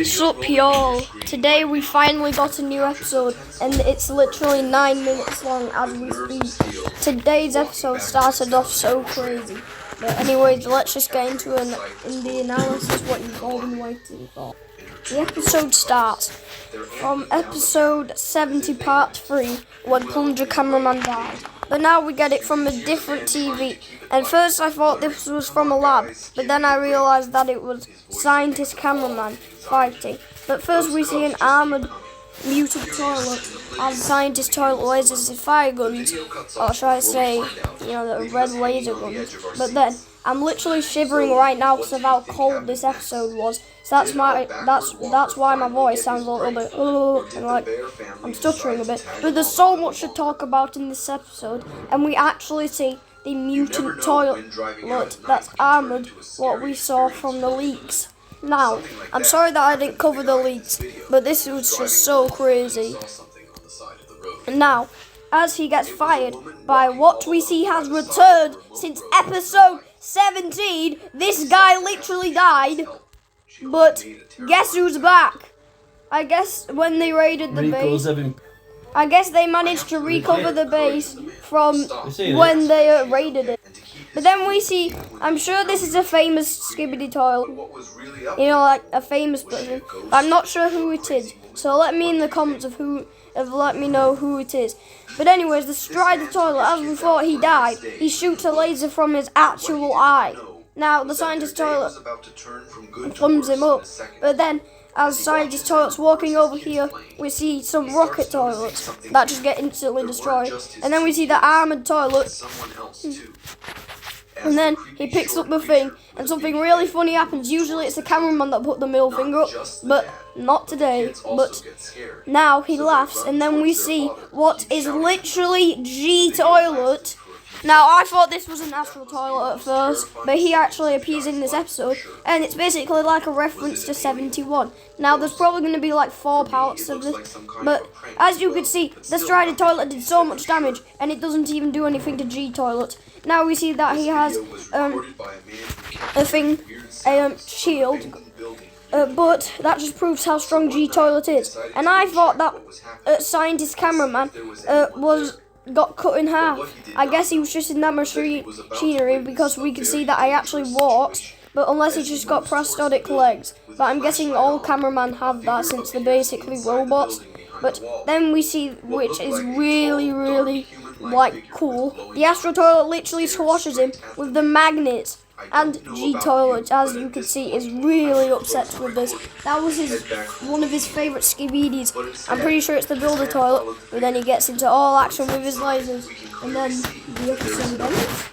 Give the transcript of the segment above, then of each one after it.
Sup y'all, today we finally got a new episode and it's literally 9 minutes long as we speak. Today's episode started off so crazy. But anyways, let's just get into the analysis what you've all been waiting for. The episode starts from episode 70 part 3 when Plunger Cameraman died. But now we get it from a different TV. And first I thought this was from a lab, but then I realised that it was Scientist Cameraman fighting. But first we see an armoured mutant toilet as Scientist toilet lasers his fire guns, or should I say, the red laser guns. But then I'm literally shivering right now because of how cold this episode was. So that's why my voice sounds a little bit and like I'm stuttering a bit. But there's so much to talk about in this episode, and we actually see the mutant toilet that's armoured, what we saw from the leaks. Now, I'm sorry that I didn't cover the leaks, but this was just so crazy. And now, as he gets fired by what we see has returned since episode 17, this guy literally died. But guess who's back? I guess when they raided the base, I guess they managed to recover the base from when they raided it. But then we see, I'm sure this is a famous Skibidi toilet, like a famous person, but I'm not sure who it is. So let me in the comments let me know who it is. But anyways, the Strider toilet, as we thought he died, he shoots a laser from his actual eye. Now, the Scientist toilet thumbs him up, but then, as Scientist toilet's walking over here, we see some rocket toilets that just get instantly destroyed. And then we see the armoured toilet, and then he picks up the thing, and something really funny happens. Usually it's the cameraman that put the middle finger up, but not today. But now he laughs, and then we see what is literally G Toilet. Now, I thought this was an astral toilet at first, but he actually appears in this episode, and it's basically like a reference to 71. Now, there's probably going to be like 4 parts of this, but as you can see, the Strider toilet did so much damage, and it doesn't even do anything to G Toilet. Now we see that he has a shield, but that just proves how strong G Toilet is. And I thought that Scientist Cameraman got cut in half. I guess he was just in that machinery because we can see that I actually walked, but unless he just got prosthetic legs. But I'm guessing all cameramen have that since they're basically robots. But then we see, which is really cool, the Astro Toilet literally squashes him with the magnets. And G Toilet, as you can see, is really upset with this. That was one of his favourite Skibidis. I'm pretty sure it's the Builder Toilet, but then he gets into all action with his lasers, and then the episode ends.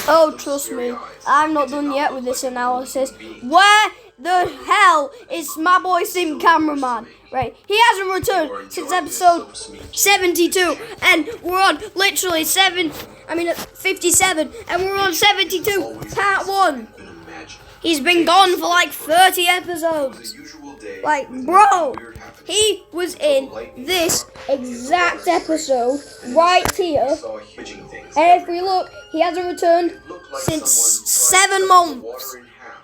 Oh, trust me, I'm not done yet with this analysis. Where the hell is my boy Sim Cameraman? Right, he hasn't returned since episode 72, and we're on literally 57, and we're on 72, part 1. He's been gone for like 30 episodes. Like, bro, he was in this exact episode right here, and if we look, he hasn't returned since 7 months.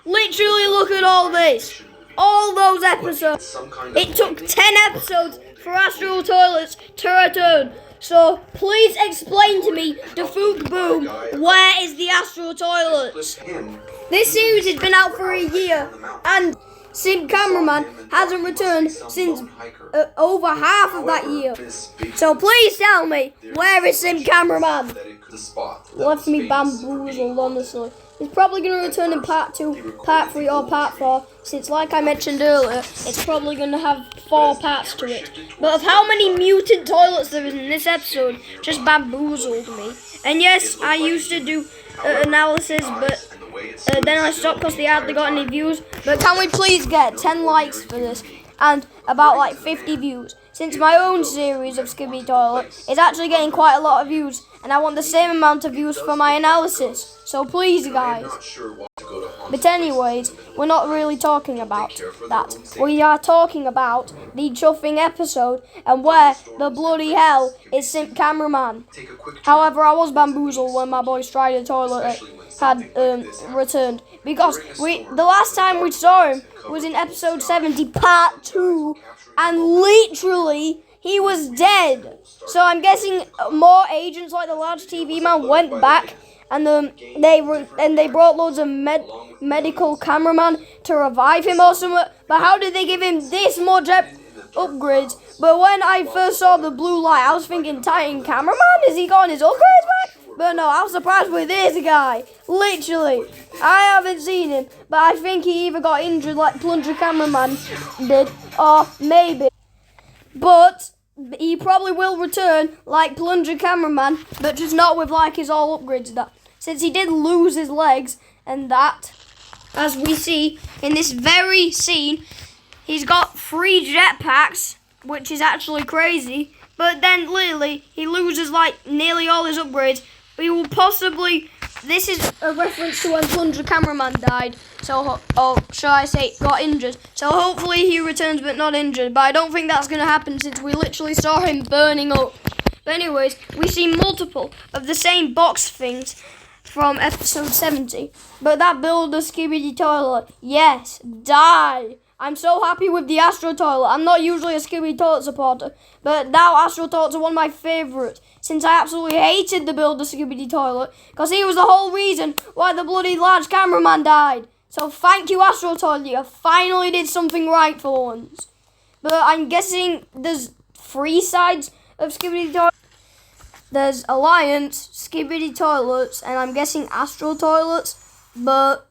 Literally, look at all this. All those episodes. It took 10 episodes for Astral Toilets to return. So please explain to me, the Fook Boom, where is the Astral Toilets? This series has been out for a year, and Sim Cameraman hasn't returned since over half of that year. So please tell me, where is Sim Cameraman? Left me bamboozled, honestly. He's probably going to return in part 2, part 3 or part 4, since like I mentioned earlier, it's probably going to have 4 parts to it. But of how many mutant toilets there is in this episode just bamboozled me. And yes, I used to do analysis, but then I stopped because they hardly got any views. But can we please get 10 likes for this and about like 50 views? Since my own series of Skibidi Toilet is actually getting quite a lot of views, and I want the same amount of views for my analysis. So please, guys. But anyways, we're not really talking about that. We are talking about the chuffing episode and where the bloody hell is Simp Cameraman. However, I was bamboozled when my boy Strider Toilet had returned, because the last time we saw him was in episode 70 part 2, and literally he was dead. So I'm guessing more agents like the large TV man went back, and they brought loads of medical cameraman to revive him or something. But how did they give him this much upgrades? But when I first saw the blue light, I was thinking, Titan cameraman, is he got his upgrades back? But no, I was surprised with this guy. Literally, I haven't seen him, but I think he either got injured like Plunger Cameraman did, or maybe. But he probably will return like Plunger Cameraman, but just not with like his all upgrades that. Since he did lose his legs, and that, as we see in this very scene, he's got 3 jetpacks, which is actually crazy. But then literally, he loses like nearly all his upgrades. We will possibly, this is a reference to when Plunger Cameraman died, so, or shall I say, got injured. So hopefully he returns but not injured, but I don't think that's going to happen since we literally saw him burning up. But anyways, we see multiple of the same box things from episode 70. But that builder Skibidi Toilet, yes, die. I'm so happy with the Astro Toilet. I'm not usually a Skibidi Toilet supporter, but now Astro Toilets are one of my favourites, since I absolutely hated the builder Skibidi Toilet, because he was the whole reason why the bloody large cameraman died. So thank you, Astro Toilet, you finally did something right for once. But I'm guessing there's 3 sides of Skibidi Toilet. There's Alliance, Skibidi Toilets, and I'm guessing Astro Toilets, but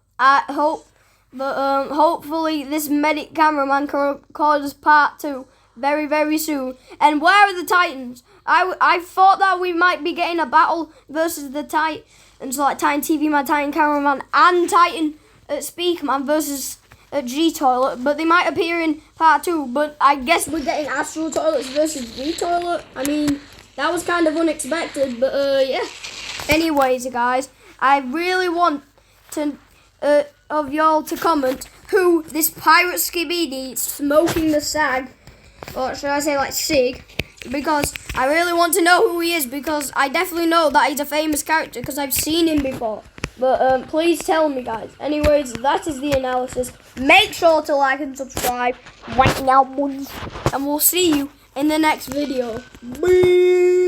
hopefully this medic cameraman can record us part 2 very, very soon. And where are the Titans? I thought that we might be getting a battle versus the Titans, like Titan TV Man, Titan Cameraman, and Titan Speakman versus G Toilet, but they might appear in part 2. But I guess we're getting Astro Toilets versus G Toilet. I mean, that was kind of unexpected, but yeah. Anyways, guys, I really want to of y'all to comment who this pirate Skibidi smoking the sag, or should I say like Sig, because I really want to know who he is, because I definitely know that he's a famous character because I've seen him before. But please tell me, guys. Anyways, that is the analysis. Make sure to like and subscribe right now, boys, and we'll see you in the next video. Bye.